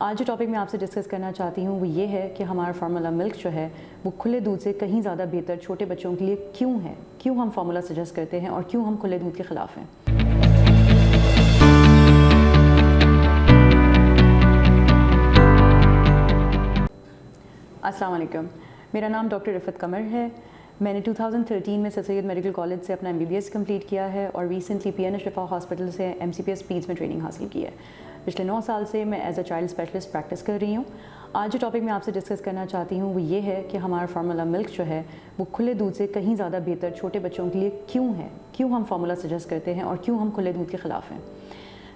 آج جو ٹاپک میں آپ سے ڈسکس کرنا چاہتی ہوں وہ یہ ہے کہ ہمارا فارمولا ملک جو ہے وہ کھلے دودھ سے کہیں زیادہ بہتر چھوٹے بچوں کے لیے کیوں ہے، کیوں ہم فارمولا سجیسٹ کرتے ہیں اور کیوں ہم کھلے دودھ کے خلاف ہیں۔ السلام علیکم، میرا نام ڈاکٹر رفعت قمر ہے۔ میں نے 2013 میں سر سید میڈیکل کالج سے اپنا MBBS کمپلیٹ کیا ہے اور ریسنٹلی PNS شفا ہاسپٹل سے MCPS پیڈز میں ٹریننگ حاصل کی ہے۔ پچھلے 9 سال سے میں as a child specialist practice کر رہی ہوں۔ آج جو ٹاپک میں آپ سے ڈسکس کرنا چاہتی ہوں وہ یہ ہے کہ ہمارا فارمولا ملک جو ہے وہ کھلے دودھ سے کہیں زیادہ بہتر چھوٹے بچوں کے لیے کیوں ہے، کیوں ہم فارمولا سجیسٹ کرتے ہیں اور کیوں ہم کھلے دودھ کے خلاف ہیں۔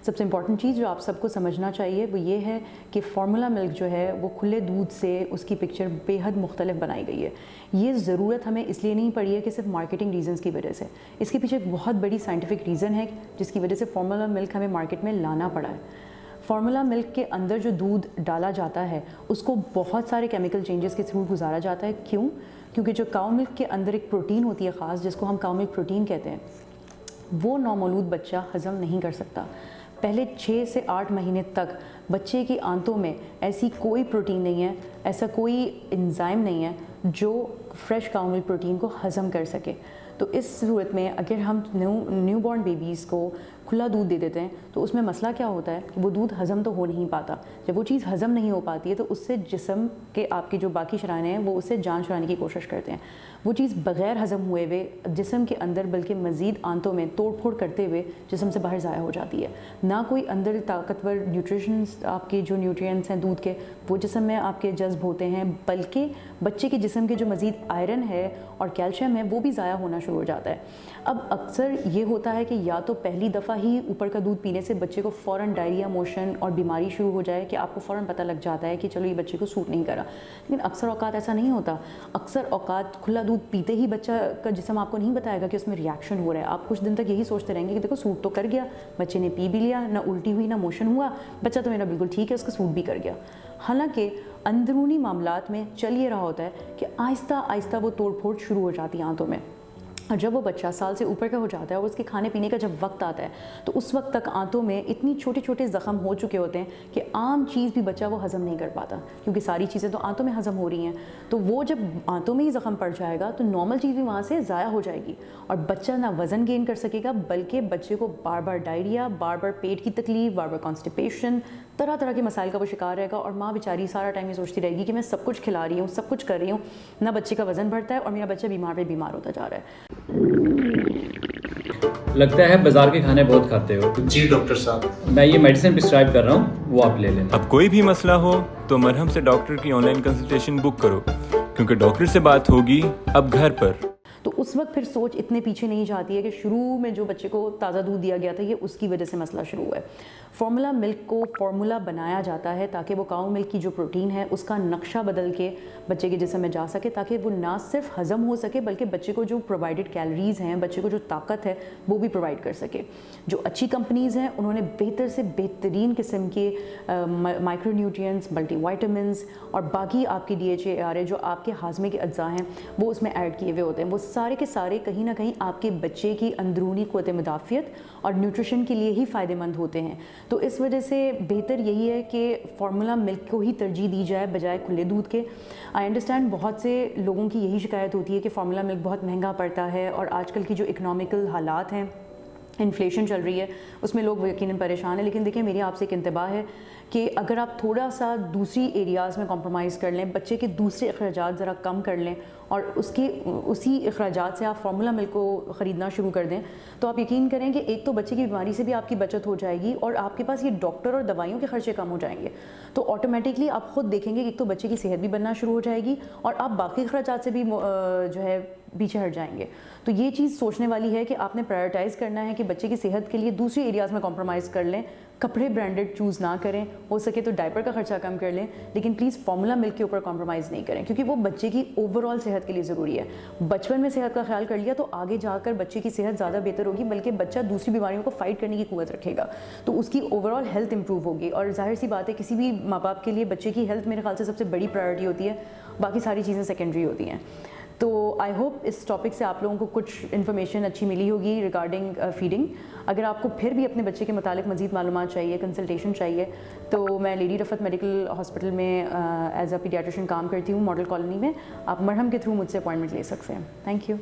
سب سے امپورٹنٹ چیز جو آپ سب کو سمجھنا چاہیے وہ یہ ہے کہ فارمولا ملک جو ہے وہ کھلے دودھ سے اس کی پکچر بے حد مختلف بنائی گئی ہے۔ یہ ضرورت ہمیں اس لیے نہیں پڑی ہے کہ صرف مارکیٹنگ ریزنس کی وجہ سے، اس کے پیچھے ایک بہت بڑی سائنٹیفک ریزن ہے جس کی وجہ سے فارمولا ملک ہمیں مارکیٹ میں لانا پڑا ہے۔ فارمولا ملک کے اندر جو دودھ ڈالا جاتا ہے اس کو بہت سارے کیمیکل چینجز کے تھرو گزارا جاتا ہے۔ کیوں؟ کیونکہ جو کاؤ ملک کے اندر ایک پروٹین ہوتی ہے خاص، جس کو ہم کاؤ ملک پروٹین کہتے ہیں، وہ نومولود بچہ ہضم نہیں کر سکتا۔ پہلے 6 سے 8 مہینے تک بچے کی آنتوں میں ایسی کوئی پروٹین نہیں ہے، ایسا کوئی انزائم نہیں ہے جو فریش کاؤ ملک پروٹین کو ہضم کر سکے۔ تو اس صورت میں اگر ہم نیو بورن بیبیز کو کھلا دودھ دے دیتے ہیں تو اس میں مسئلہ کیا ہوتا ہے کہ وہ دودھ ہضم تو ہو نہیں پاتا۔ جب وہ چیز ہضم نہیں ہو پاتی ہے تو اس سے جسم کے آپ کے جو باقی شرائیں ہیں وہ اس سے جان چھڑانے کی کوشش کرتے ہیں۔ وہ چیز بغیر ہضم ہوئے ہوئے جسم کے اندر بلکہ مزید آنتوں میں توڑ پھوڑ کرتے ہوئے جسم سے باہر ضائع ہو جاتی ہے۔ نہ کوئی اندر طاقتور نیوٹریشنز آپ کے جو نیوٹرینٹس ہیں دودھ کے وہ جسم میں آپ کے جذب ہوتے ہیں، بلکہ بچے کے جسم کے جو مزید آئرن ہے اور کیلشیم ہے وہ بھی ضائع ہونا شروع ہو جاتا ہے۔ اب اکثر یہ ہوتا ہے کہ یا تو پہلی دفعہ ہی اوپر کا دودھ پینے سے بچے کو فوراً ڈائریا موشن اور بیماری شروع ہو جائے کہ آپ کو فوراً پتہ لگ جاتا ہے کہ چلو یہ بچے کو سوٹ نہیں کرا، لیکن اکثر اوقات ایسا نہیں ہوتا۔ اکثر اوقات کھلا دودھ پیتے ہی بچہ کا جسم آپ کو نہیں بتائے گا کہ اس میں ریاکشن ہو رہا ہے۔ آپ کچھ دن تک یہی سوچتے رہیں گے کہ دیکھو سوٹ تو کر گیا، بچے نے پی بھی لیا، نہ الٹی ہوئی نہ موشن ہوا، بچہ تو میرا بالکل ٹھیک ہے، اس کا سوٹ بھی کر گیا۔ حالانکہ اندرونی معاملات میں چل یہ رہا ہوتا ہے کہ آہستہ آہستہ وہ توڑ پھوڑ شروع ہو جاتی ہے آنتوں میں، اور جب وہ بچہ سال سے اوپر کا ہو جاتا ہے اور اس کے کھانے پینے کا جب وقت آتا ہے تو اس وقت تک آنتوں میں اتنی چھوٹے چھوٹے زخم ہو چکے ہوتے ہیں کہ عام چیز بھی بچہ وہ ہضم نہیں کر پاتا، کیونکہ ساری چیزیں تو آنتوں میں ہضم ہو رہی ہیں۔ تو وہ جب آنتوں میں ہی زخم پڑ جائے گا تو نارمل چیز بھی وہاں سے ضائع ہو جائے گی، اور بچہ نہ وزن گین کر سکے گا بلکہ بچے کو بار بار ڈائریا، بار بار پیٹ کی تکلیف، بار بار کانسٹیپیشن، طرح طرح کے مسائل کا وہ شکار رہے گا، اور ماں بیچاری سارا ٹائم یہ سوچتی رہے گی کہ میں سب کچھ کھلا رہی ہوں، سب کچھ کر رہی ہوں، نہ بچے کا وزن بڑھتا ہے اور میرا بچہ بیمار پہ بیمار ہوتا جا رہا ہے۔ لگتا ہے بازار کے کھانے بہت کھاتے ہو۔ جی ڈاکٹر صاحب، میں یہ میڈیسن پرسکرائب کر رہا ہوں، وہ آپ لے لینا۔ اب کوئی بھی مسئلہ ہو تو مرہم سے ڈاکٹر کی آن لائن کنسلٹیشن بک کرو، کیونکہ ڈاکٹر سے بات ہوگی اب گھر پر۔ تو اس وقت پھر سوچ اتنے پیچھے نہیں جاتی ہے کہ شروع میں جو بچے کو تازہ دودھ دیا گیا تھا یہ اس کی وجہ سے مسئلہ شروع ہوا ہے۔ فارمولا ملک کو فارمولا بنایا جاتا ہے تاکہ وہ کاؤ ملک کی جو پروٹین ہے اس کا نقشہ بدل کے بچے کے جسم میں جا سکے، تاکہ وہ نہ صرف ہضم ہو سکے بلکہ بچے کو جو پرووائڈڈ کیلریز ہیں، بچے کو جو طاقت ہے وہ بھی پرووائڈ کر سکے۔ جو اچھی کمپنیز ہیں انہوں نے بہتر سے بہترین قسم کے مائکرو نیوٹرینٹس، ملٹی وائٹامنس اور باقی آپ کے DHA جو آپ کے ہاضمے کے اجزاء ہیں وہ اس میں ایڈ کیے ہوئے ہوتے ہیں۔ وہ سارے کے سارے کہیں نہ کہیں آپ کے بچے کی اندرونی قوت مدافعت اور نیوٹریشن کے لیے ہی فائدہ مند ہوتے ہیں۔ تو اس وجہ سے بہتر یہی ہے کہ فارمولا ملک کو ہی ترجیح دی جائے بجائے کھلے دودھ کے۔ آئی انڈرسٹینڈ بہت سے لوگوں کی یہی شکایت ہوتی ہے کہ فارمولا ملک بہت مہنگا پڑتا ہے، اور آج کل کی جو اکنامیکل حالات ہیں، انفلیشن چل رہی ہے، اس میں لوگ یقیناً پریشان ہیں۔ لیکن دیکھیں میری آپ سے ایک انتباہ ہے کہ اگر آپ تھوڑا سا دوسری ایریاز میں کمپرومائز کر لیں، بچے کے دوسرے اخراجات ذرا کم کر لیں اور اسی اخراجات سے آپ فارمولا ملک کو خریدنا شروع کر دیں، تو آپ یقین کریں کہ ایک تو بچے کی بیماری سے بھی آپ کی بچت ہو جائے گی اور آپ کے پاس یہ ڈاکٹر اور دوائیوں کے خرچے کم ہو جائیں گے۔ تو آٹومیٹکلی آپ خود دیکھیں گے کہ ایک تو بچے کی صحت بھی بننا شروع ہو جائے گی اور آپ باقی اخراجات سے بھی جو ہے پیچھے ہٹ جائیں گے۔ تو یہ چیز سوچنے والی ہے کہ آپ نے پرائرٹائز کرنا ہے کہ بچے کی صحت کے لیے دوسری ایریاز میں کمپرومائز کر لیں، کپڑے برانڈڈ چوز نہ کریں، ہو سکے تو ڈائپر کا خرچہ کم کر لیں، لیکن پلیز فارمولا ملک کے اوپر کمپرومائز نہیں کریں، کیونکہ وہ بچے کی اوور آل صحت کے لیے ضروری ہے۔ بچپن میں صحت کا خیال کر لیا تو آگے جا کر بچے کی صحت زیادہ بہتر ہوگی، بلکہ بچہ دوسری بیماریوں کو فائٹ کرنے کی قوت رکھے گا، تو اس کی اوور آل ہیلتھ امپروو ہوگی۔ اور ظاہر سی بات ہے کسی بھی ماں باپ کے لیے بچے کی ہیلتھ میرے خیال سے سب سے بڑی پرائرٹی ہوتی ہے، باقی ساری چیزیں سیکنڈری ہوتی ہیں۔ تو آئی ہوپ اس ٹاپک سے آپ لوگوں کو کچھ انفارمیشن اچھی ملی ہوگی ریگارڈنگ فیڈنگ. اگر آپ کو پھر بھی اپنے بچے کے متعلق مزید معلومات چاہیے, کنسلٹیشن چاہیے, تو میں لیڈی رفعت میڈیکل ہاسپٹل میں ایز اے پیڈیاٹریشین کام کرتی ہوں ماڈل کالونی میں. آپ مرہم کے تھرو مجھ سے اپوائنٹمنٹ لے سکتے ہیں. Thank you.